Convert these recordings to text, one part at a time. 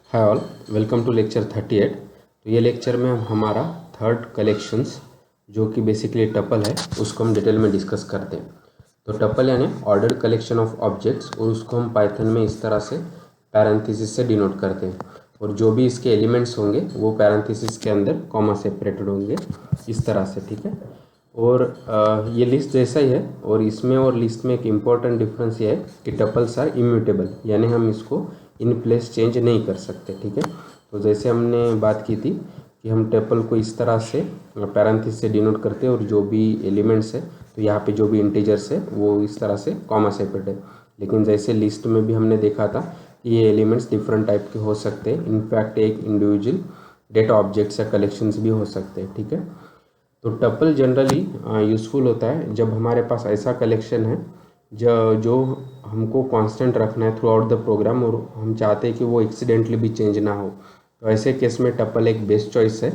Hi all, welcome to lecture 38। तो ये lecture में हम हमारा थर्ड कलेक्शंस जो कि बेसिकली टपल है उसको हम डिटेल में डिस्कस करते हैं। तो टपल यानी ऑर्डर्ड कलेक्शन ऑफ ऑब्जेक्ट्स, और उसको हम पाइथन में इस तरह से पैरेंथेसिस से डिनोट करते हैं, और जो भी इसके एलिमेंट्स होंगे वो पैरेंथेसिस के अंदर कॉमा सेपरेटेड होंगे इस तरह से, ठीक है। और ये लिस्ट जैसा ही है, और इसमें और लिस्ट में एक इम्पॉर्टेंट डिफरेंस ये है कि टपल्स आर इम्यूटेबल, यानी हम इसको इन प्लेस चेंज नहीं कर सकते, ठीक है। तो जैसे हमने बात की थी कि हम टपल को इस तरह से पैरेंथेसिस से डिनोट करते हैं, और जो भी एलिमेंट्स है तो यहाँ पे जो भी इंटीजर्स है वो इस तरह से कॉमा सेपरेट है। लेकिन जैसे लिस्ट में भी हमने देखा था कि ये एलिमेंट्स डिफरेंट टाइप के हो सकते हैं, इनफैक्ट एक इंडिविजुअल डेटा ऑब्जेक्ट्स या कलेक्शंस भी हो सकते हैं, ठीक है। तो टपल जनरली यूज़फुल होता है जब हमारे पास ऐसा कलेक्शन है जो हमको कांस्टेंट रखना है थ्रू आउट द प्रोग्राम, और हम चाहते हैं कि वो एक्सीडेंटली भी चेंज ना हो। तो ऐसे केस में टपल एक बेस्ट चॉइस है,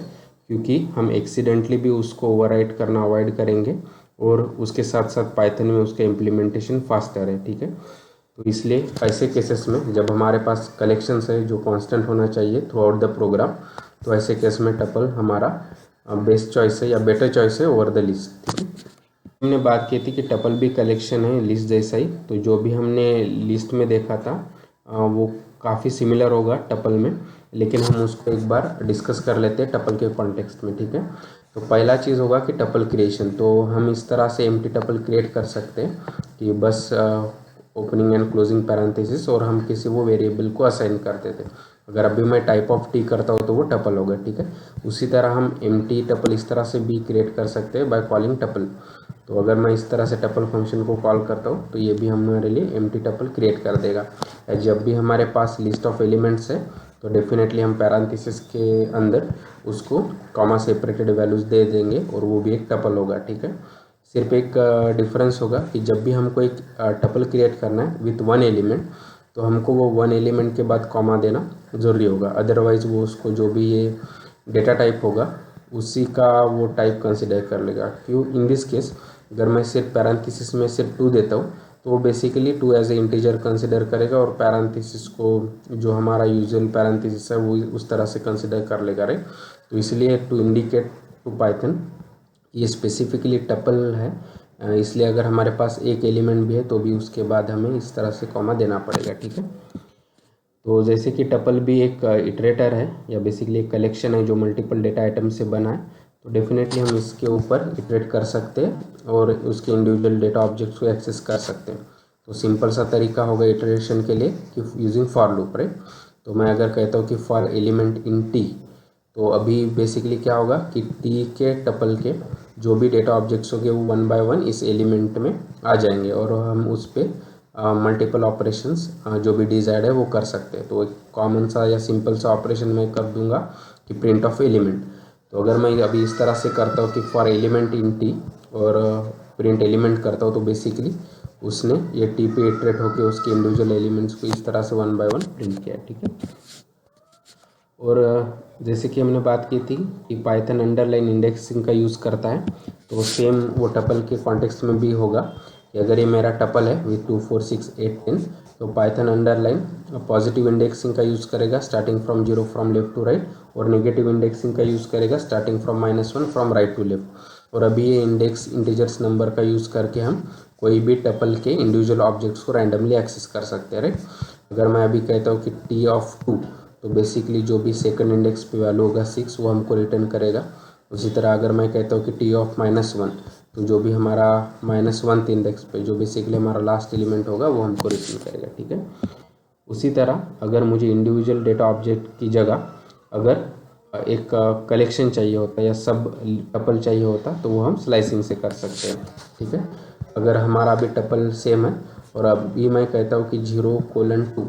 क्योंकि हम एक्सीडेंटली भी उसको ओवरराइट करना अवॉइड करेंगे, और उसके साथ साथ पाइथन में उसका इम्प्लीमेंटेशन फास्टर है, ठीक है। तो इसलिए ऐसे केसेस में जब हमारे पास कलेक्शंस है जो कांस्टेंट होना चाहिए थ्रू आउट द प्रोग्राम, तो ऐसे केस में टपल हमारा बेस्ट चॉइस है या बेटर चॉइस है ओवर द लिस्ट, ठीक है। हमने बात की थी कि टपल भी कलेक्शन है लिस्ट जैसा ही, तो जो भी हमने लिस्ट में देखा था वो काफ़ी सिमिलर होगा टपल में, लेकिन हम उसको एक बार डिस्कस कर लेते हैं टपल के कॉन्टेक्स्ट में, ठीक है। तो पहला चीज़ होगा कि टपल क्रिएशन। तो हम इस तरह से एम्प्टी टपल क्रिएट कर सकते हैं कि बस ओपनिंग एंड क्लोजिंग पैरेंथेसिस, और हम किसी वो वेरिएबल को असाइन कर देते। अगर अभी मैं टाइप ऑफ टी करता हूँ तो वो टपल होगा, ठीक है। उसी तरह हम एम्प्टी टपल इस तरह से भी क्रिएट कर सकते हैं बाय कॉलिंग टपल। तो अगर मैं इस तरह से टपल फंक्शन को कॉल करता हूँ तो ये भी हमारे लिए एम्प्टी टपल क्रिएट कर देगा। जब भी हमारे पास लिस्ट ऑफ एलिमेंट्स है तो डेफिनेटली हम पैरेंथेसिस के अंदर उसको कॉमा सेपरेटेड वैल्यूज़ दे देंगे, और वो भी एक टपल होगा, ठीक है। सिर्फ एक डिफरेंस होगा कि जब भी हमको एक टपल क्रिएट करना है विथ वन एलिमेंट, तो हमको वो वन एलिमेंट के बाद कॉमा देना ज़रूरी होगा, अदरवाइज़ वो उसको जो भी ये डेटा टाइप होगा उसी का वो टाइप कंसिडर कर लेगा। क्यों? इन दिस केस अगर मैं सिर्फ पैरेंथेसिस में सिर्फ 2 देता हूँ तो वो basically 2 as a integer consider करेगा, और पैरेंथेसिस को जो हमारा यूजुअल पैरेंथेसिस है वो उस तरह से कंसिडर कर लेगा, राइट। तो इसलिए टू इंडिकेट टू पाइथन ये स्पेसिफिकली टपल है, इसलिए अगर हमारे पास एक एलिमेंट भी है तो भी उसके बाद हमें इस तरह से कॉमा देना पड़ेगा, ठीक है। तो जैसे कि टपल भी एक इटरेटर है या बेसिकली एक कलेक्शन है जो मल्टीपल डेटा आइटम से बना है, तो डेफिनेटली हम इसके ऊपर इटरेट कर सकते हैं और उसके इंडिविजुअल डेटा ऑब्जेक्ट्स को एक्सेस कर सकते हैं। तो सिंपल सा तरीका होगा इटरेशन के लिए कि यूजिंग फॉर लूप, राइट। तो मैं अगर कहता हूँ कि फॉर एलिमेंट इन टी, तो अभी बेसिकली क्या होगा कि टी के टपल के जो भी डेटा ऑब्जेक्ट्स होंगे वो 1 बाय 1 इस एलिमेंट में आ जाएंगे, और हम उस पर मल्टीपल ऑपरेशंस जो भी डिजायर्ड है वो कर सकते हैं। तो एक कॉमन सा या सिंपल सा ऑपरेशन मैं कर दूंगा कि प्रिंट ऑफ एलिमेंट। तो अगर मैं अभी इस तरह से करता हूँ कि फॉर एलिमेंट इन टी और प्रिंट एलिमेंट करता हूँ, तो बेसिकली उसने ये टी पे इटरेट होकर उसके इंडिविजुअल एलिमेंट्स को इस तरह से 1 बाय 1 प्रिंट किया है, ठीक है। और जैसे कि हमने बात की थी कि पाइथन अंडरलाइन इंडेक्सिंग का यूज़ करता है, तो सेम वो टपल के कॉन्टेक्स्ट में भी होगा कि अगर ये मेरा टपल है विथ 2 4 6 8 10, तो पाइथन अंडरलाइन पॉजिटिव इंडेक्सिंग का यूज़ करेगा starting from 0 from left to right, और नेगेटिव इंडेक्सिंग का यूज़ करेगा starting from -1 from right to left. और अभी ये इंडेक्स इंटीजर्स नंबर का यूज़ करके हम कोई भी टपल के इंडिविजुअल ऑब्जेक्ट्स को रैंडमली एक्सेस कर सकते हैं, राइट। अगर मैं अभी कहता हूँ कि टी ऑफ 2, तो बेसिकली जो भी सेकंड इंडेक्स पे वैल्यू होगा 6 वो हमको रिटर्न करेगा। उसी तरह अगर मैं कहता हूँ कि टी ऑफ -1, तो जो भी हमारा -1 इंडेक्स पे जो बेसिकली हमारा लास्ट एलिमेंट होगा वो हमको रिटर्न करेगा, ठीक है। उसी तरह अगर मुझे इंडिविजुअल डेटा ऑब्जेक्ट की जगह अगर एक कलेक्शन चाहिए होता या सब टपल चाहिए होता, तो वो हम स्लाइसिंग से कर सकते हैं, ठीक है। अगर हमारा अभी टपल सेम है और अभी मैं कहता हूँ कि 0:2,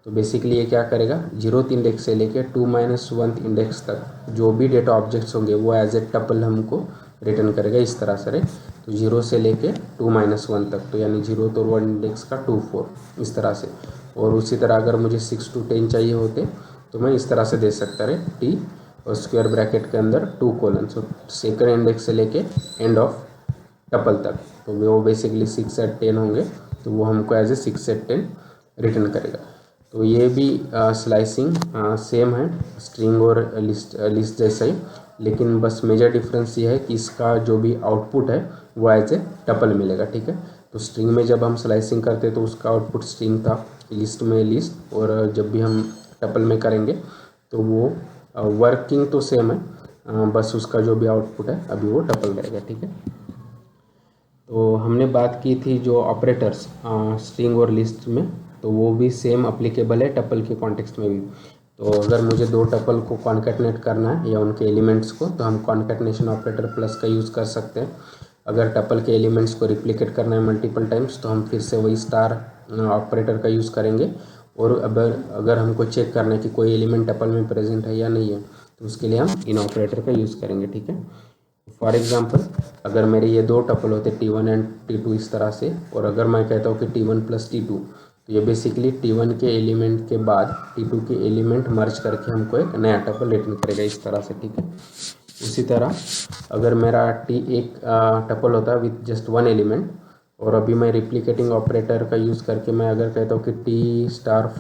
तो बेसिकली ये क्या करेगा, 0th इंडेक्स से लेके 2 - 1 इंडेक्स तक जो भी डेटा ऑब्जेक्ट्स होंगे वो एज ए टपल हमको रिटर्न करेगा इस तरह से, राइट। तो 0 से लेके 2 - 1 तक, तो यानी 0th और 1 इंडेक्स का 2 4 इस तरह से। और उसी तरह अगर मुझे 6 to 10 चाहिए होते तो मैं इस तरह से दे सकता है टी और स्क्वायर ब्रैकेट के अंदर 2 कोलन, सो सेकंड इंडेक्स से लेके एंड ऑफ टपल तक, तो वो बेसिकली 6 at 10 होंगे, तो वो हमको एज ए 6 at 10 रिटर्न करेगा। तो ये भी स्लाइसिंग सेम है स्ट्रिंग और लिस्ट जैसा ही, लेकिन बस मेजर डिफरेंस ये है कि इसका जो भी आउटपुट है वो एज ए टपल मिलेगा। ठीक है, तो स्ट्रिंग में जब हम स्लाइसिंग करते तो उसका आउटपुट स्ट्रिंग था, लिस्ट में लिस्ट, और जब भी हम टपल में करेंगे तो वो वर्किंग तो सेम है, बस उसका जो भी आउटपुट है अभी वो टपल रहेगा। ठीक है, तो हमने बात की थी जो ऑपरेटर्स स्ट्रिंग और लिस्ट में, तो वो भी सेम अप्लीकेबल है टपल के कॉन्टेक्स्ट में भी। तो अगर मुझे दो टपल को कॉन्कैटिनेट करना है या उनके एलिमेंट्स को, तो हम कॉन्कैटिनेशन ऑपरेटर प्लस का यूज़ कर सकते हैं। अगर टपल के एलिमेंट्स को रिप्लिकेट करना है मल्टीपल टाइम्स, तो हम फिर से वही स्टार ऑपरेटर का यूज़ करेंगे। और अगर हमको चेक करना है कि कोई एलिमेंट टपल में प्रेजेंट है या नहीं है, तो उसके लिए हम इन ऑपरेटर का यूज़ करेंगे। ठीक है, फॉर एग्जांपल अगर मेरे ये दो टपल होते T1 एंड T2 इस तरह से, और अगर मैं कहता हूँ कि T1 प्लस T2, तो ये बेसिकली T1 के एलिमेंट के बाद T2 के एलिमेंट मर्ज करके हमको एक नया टपल रिटर्न करेगा इस तरह से। ठीक है, उसी तरह अगर मेरा एक टपल होता है विथ जस्ट वन एलिमेंट, और अभी मैं रिप्लिकेटिंग ऑपरेटर का यूज़ करके मैं अगर कहता हूँ कि T*5,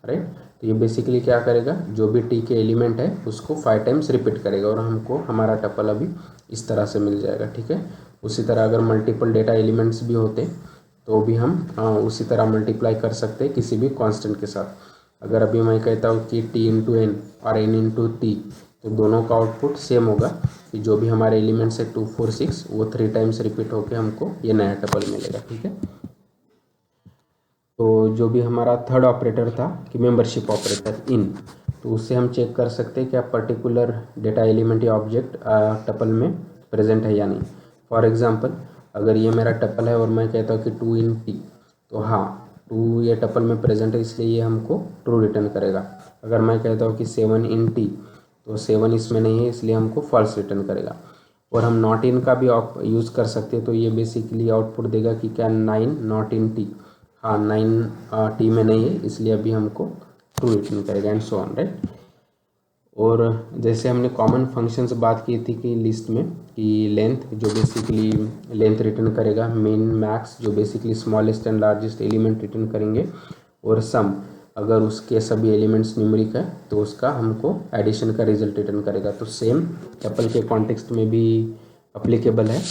राइट, तो ये बेसिकली क्या करेगा, जो भी T के एलिमेंट है उसको 5 टाइम्स रिपीट करेगा और हमको हमारा टपल अभी इस तरह से मिल जाएगा। ठीक है, उसी तरह अगर मल्टीपल डेटा एलिमेंट्स भी होते तो भी हम उसी तरह मल्टीप्लाई कर सकते हैं किसी भी कांस्टेंट के साथ। अगर अभी मैं कहता हूँ कि T*n और n*t, तो दोनों का आउटपुट सेम होगा कि जो भी हमारे एलिमेंट्स है 2, 4, 6 वो 3 टाइम्स रिपीट होकर हमको ये नया टपल मिलेगा। ठीक है, तो जो भी हमारा थर्ड ऑपरेटर था कि मेंबरशिप ऑपरेटर इन, तो उससे हम चेक कर सकते हैं कि आप पर्टिकुलर डेटा एलिमेंट या ऑब्जेक्ट टपल में प्रेजेंट है या नहीं। फॉर एग्जांपल अगर ये मेरा टपल है और मैं कहता हूँ कि 2 इन T, तो हाँ 2 ये टपल में प्रेजेंट है, इसलिए ये हमको ट्रू रिटर्न करेगा। अगर मैं कहता हूँ कि 7 इन T, तो 7 इसमें नहीं है, इसलिए हमको फॉल्स रिटर्न करेगा। और हम नॉट इन का भी यूज़ कर सकते हैं, तो ये बेसिकली आउटपुट देगा कि क्या 9 नॉट इन T, हाँ 9 T में नहीं है, इसलिए अभी हमको ट्रू रिटर्न करेगा एंड सो ऑन, राइट। और जैसे हमने कॉमन फंक्शंस बात की थी कि लिस्ट में कि लेंथ जो बेसिकली लेंथ रिटर्न करेगा, मिन मैक्स जो basically smallest and largest element return करेंगे, और सम अगर उसके सभी एलिमेंट्स न्यूमेरिक है तो उसका हमको एडिशन का रिजल्ट रिटर्न करेगा। तो सेम टपल के कॉन्टेक्स्ट में भी अप्लीकेबल है।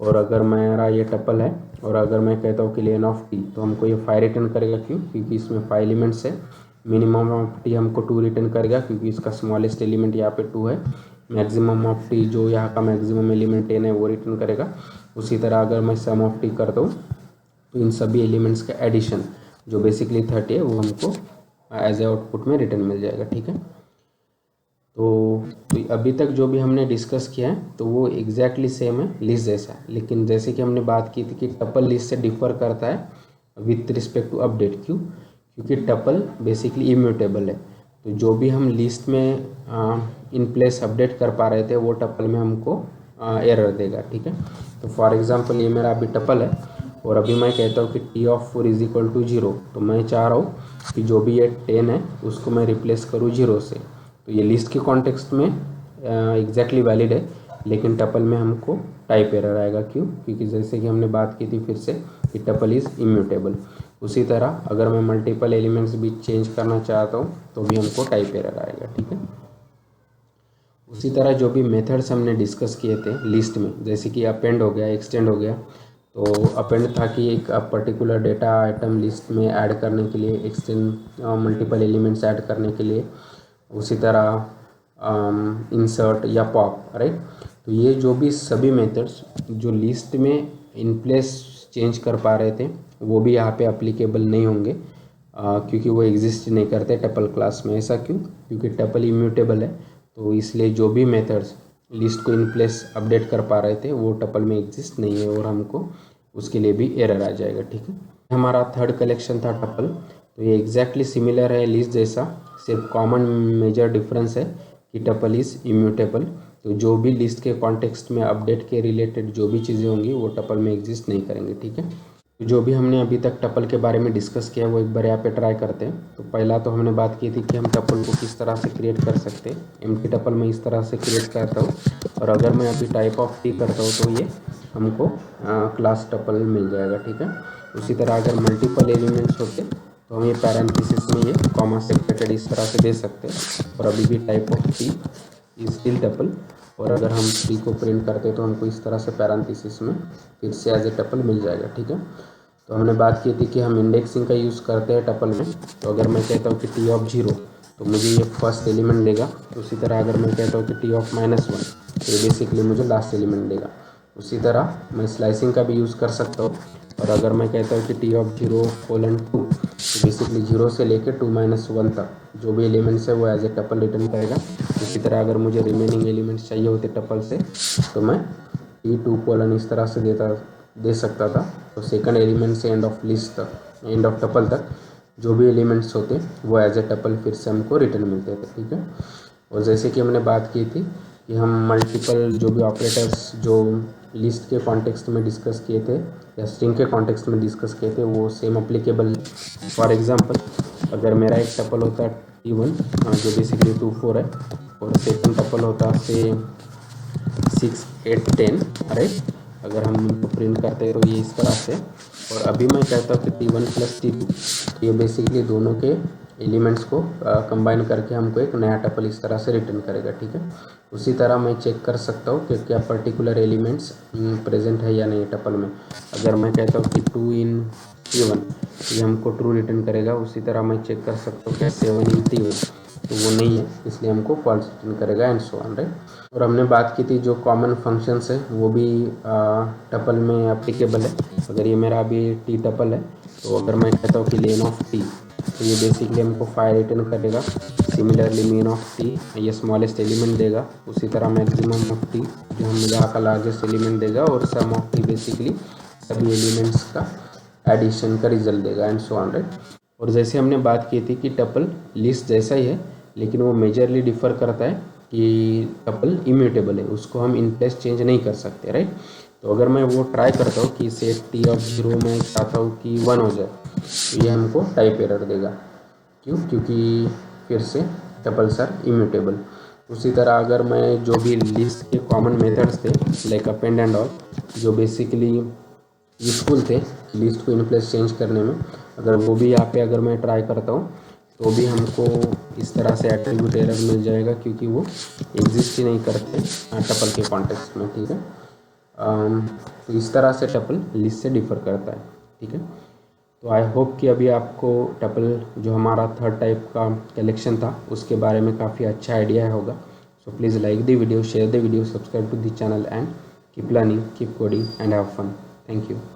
और अगर मेरा ये टपल है और अगर मैं कहता हूँ कि लेन ऑफ T, तो हमको ये 5 रिटर्न करेगा, क्यों, क्योंकि इसमें 5 एलिमेंट्स है। मिनिमम ऑफ T हमको 2 रिटर्न करेगा क्योंकि इसका स्मॉलेस्ट एलिमेंट यहाँ पे 2 है। मैक्सिमम ऑफ T जो यहाँ का मैक्सिमम एलिमेंट 10 है वो रिटर्न करेगा। उसी तरह अगर मैं सम ऑफ T करता हूँ तो इन सभी एलिमेंट्स का एडिशन जो बेसिकली 30 है वो हमको एज ए आउटपुट में रिटर्न मिल जाएगा। ठीक है, तो अभी तक जो भी हमने डिस्कस किया है तो वो एग्जैक्टली सेम है लिस्ट जैसा, लेकिन जैसे कि हमने बात की थी कि टपल लिस्ट से डिफर करता है विथ रिस्पेक्ट टू अपडेट। क्यों, क्योंकि टपल बेसिकली इम्यूटेबल है। तो जो भी हम लिस्ट में इन प्लेस अपडेट कर पा रहे थे वो टपल में हमको एरर देगा। ठीक है, तो फॉर एग्जांपल ये मेरा अभी टपल है और अभी मैं कहता हूँ कि T(4) = 0, तो मैं चाह रहा हूँ कि जो भी ये 10 है उसको मैं रिप्लेस करूँ 0 से। तो ये लिस्ट के कॉन्टेक्स्ट में एग्जैक्टली वैलिड है, लेकिन टपल में हमको टाइप एरर आएगा। क्यों, क्योंकि जैसे कि हमने बात की थी फिर से कि टपल इज़ इम्यूटेबल। उसी तरह अगर मैं मल्टीपल एलिमेंट्स भी चेंज करना चाहता हूँ तो भी हमको टाइप एरर आएगा। ठीक है, उसी तरह जो भी मेथड्स हमने डिस्कस किए थे लिस्ट में, जैसे कि अपेंड हो गया, एक्सटेंड हो गया। तो अपेंड था कि एक पर्टिकुलर डेटा आइटम लिस्ट में ऐड करने के लिए, एक्सटेंड मल्टीपल एलिमेंट्स ऐड करने के लिए, उसी तरह इंसर्ट या पॉप, राइट। तो ये जो भी सभी मेथड्स जो लिस्ट में इन प्लेस चेंज कर पा रहे थे वो भी यहाँ पे अप्लीकेबल नहीं होंगे, क्योंकि वो एग्जिस्ट नहीं करते टपल क्लास में। ऐसा क्यों, क्योंकि टपल इम्यूटेबल है, तो इसलिए जो भी मेथड्स लिस्ट को इन प्लेस अपडेट कर पा रहे थे वो टपल में एग्जिस्ट नहीं है और हमको उसके लिए भी एरर आ जाएगा। ठीक है, हमारा थर्ड कलेक्शन था टपल। तो ये एग्जैक्टली सिमिलर है लिस्ट जैसा, सिर्फ कॉमन मेजर डिफरेंस है कि टपल इज़ इम्यूटेबल। तो जो भी लिस्ट के कॉन्टेक्स्ट में अपडेट के रिलेटेड जो भी चीज़ें होंगी वो टपल में एग्जिस्ट नहीं करेंगे। ठीक है, तो जो भी हमने अभी तक टपल के बारे में डिस्कस किया वो एक बार यहाँ पे ट्राई करते हैं। तो पहला तो हमने बात की थी कि हम टपल को किस तरह से क्रिएट कर सकते हैं। एम्प्टी टपल में इस तरह से क्रिएट करता हूँ, और अगर मैं अभी टाइप ऑफ T करता हूँ तो ये हमको क्लास टपल मिल जाएगा। ठीक है, उसी तरह अगर मल्टीपल एलिमेंट्स होते तो हम ये पैरेंथेसिस में ये कॉमा सेपरेटेड इस तरह से दे सकते हैं। और अभी भी type of T is still tuple, और अगर हम टी को प्रिंट करते हैं तो हमको इस तरह से पैरेंथेसिस में फिर से एज ए टपल मिल जाएगा। ठीक है, तो हमने बात की थी कि हम इंडेक्सिंग का यूज़ करते हैं टपल में। तो अगर मैं कहता हूँ कि टी ऑफ 0 तो मुझे ये फर्स्ट एलिमेंट देगा। उसी तरह अगर मैं कहता हूँ कि टी ऑफ -1 तो ये बेसिकली मुझे लास्ट एलिमेंट देगा। उसी तरह मैं स्लाइसिंग का भी यूज़ कर सकता हूँ। और अगर मैं कहता हूँ कि टी ऑफ 0:2 तो बेसिकली 0 से लेकर 2-1 तक जो भी एलिमेंट्स है वो एज ए टपल रिटर्न करेगा। इसी तरह अगर मुझे रिमेनिंग एलिमेंट्स चाहिए होते टपल से तो मैं T2: इस तरह से दे सकता था। तो सेकंड एलिमेंट से एंड ऑफ लिस्ट तक, एंड ऑफ टपल तक जो भी एलिमेंट्स होते वो एज ए टपल फिर से हमको रिटर्न मिलते थे। ठीक है, और जैसे कि हमने बात की थी कि हम मल्टीपल जो भी ऑपरेटर्स जो लिस्ट के कॉन्टेक्स्ट में डिस्कस किए थे या स्ट्रिंग के कॉन्टेक्स्ट में डिस्कस किए थे वो सेम अप्लीकेबल। फॉर एग्जांपल अगर मेरा एक टपल होता T1 जो बेसिकली 2, 4 है, और सेकंड टपल होता से 6, 8, 10, राइट। अगर हम इनको प्रिंट करते हैं तो ये इस तरह से, और अभी मैं कहता हूँ कि T1 + T2 ये बेसिकली दोनों के एलिमेंट्स को कंबाइन करके हमको एक नया टपल इस तरह से रिटर्न करेगा। ठीक है, उसी तरह मैं चेक कर सकता हूँ कि क्या पर्टिकुलर एलिमेंट्स प्रेजेंट है या नहीं टपल में। अगर मैं कहता हूँ कि 2 इन T1 ये हमको ट्रू रिटर्न करेगा। उसी तरह मैं चेक कर सकता हूँ कि 7 इन T1 तो वो नहीं है, इसलिए हमको फॉल्स रिटर्न करेगा, एंड सो ऑन, राइट। और हमने बात की थी जो कॉमन फंक्शंस है वो भी टपल में एप्लीकेबल है। अगर ये मेरा अभी टी टपल है तो अगर मैं कहता हूँ कि लेन ऑफ टी तो ये बेसिकली हमको 5 रिटर्न करेगा। सिमिलरली मीन ऑफ टी ये स्मॉलेस्ट एलिमेंट देगा। उसी तरह मैक्सिमम ऑफ टी जो हम यहाँ का लार्जेस्ट एलिमेंट देगा, और सम ऑफ टी बेसिकली सभी एलिमेंट्स का एडिशन का रिजल्ट देगा, एंड सो ऑन, राइट। और जैसे हमने बात की थी कि टपल लिस्ट जैसा ही है, लेकिन वो मेजरली डिफ़र करता है कि टपल इम्यूटेबल है, उसको हम इन प्लेस चेंज नहीं कर सकते, राइट। तो अगर मैं वो ट्राई करता हूँ कि सेट टी ऑफ 0 मैं चाहता हूँ कि 1 हो जाए तो ये हमको टाइप एरर देगा। क्यों? क्योंकि फिर से टपल्स आर इम्यूटेबल। उसी तरह अगर मैं जो भी लिस्ट के कॉमन मेथड्स थे लाइक अपेंड एंड ऑल जो बेसिकली यूजफुल थे लिस्ट को इन प्लेस चेंज करने में, अगर वो भी यहाँ पे अगर मैं ट्राई करता हूँ तो भी हमको इस तरह से एट्रीब्यूट एरर मिल जाएगा, क्योंकि वो एग्जिस्ट ही नहीं करते टपल के कॉन्टेक्स्ट में। ठीक है, तो इस तरह से टपल लिस्ट से डिफ़र करता है। ठीक है, तो आई होप कि अभी आपको टपल जो हमारा थर्ड टाइप का कलेक्शन था उसके बारे में काफ़ी अच्छा आइडिया होगा। So please like the video, share the video, subscribe to the channel, and keep learning, keep coding, and have fun. Thank you.